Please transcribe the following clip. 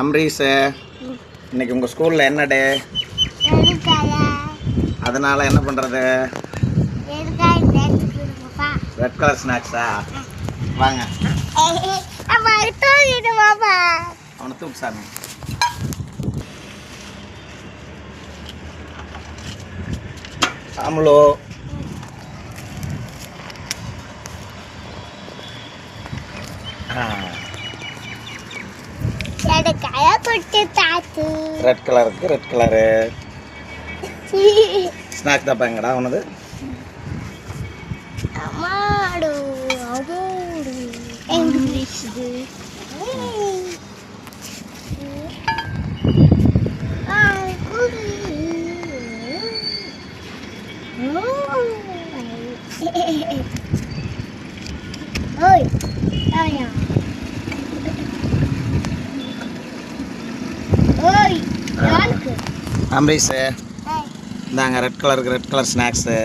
அம்ரீஷ், இன்னைக்கு உங்கள் ஸ்கூலில் என்ன டே? அதனால் என்ன பண்ணுறது? ரெட் கலர் ஸ்நாக்ஸா? வாங்க அவனை தூக்கு சாமி. அம்லோ ரெட் கலருக்கு ரெட் கலரு ஸ்நாக் தான் எங்கடா உனது? அம்ரீஷ், இந்தாங்க ரெட் கலருக்கு ரெட் கலர் ஸ்நாக்ஸு.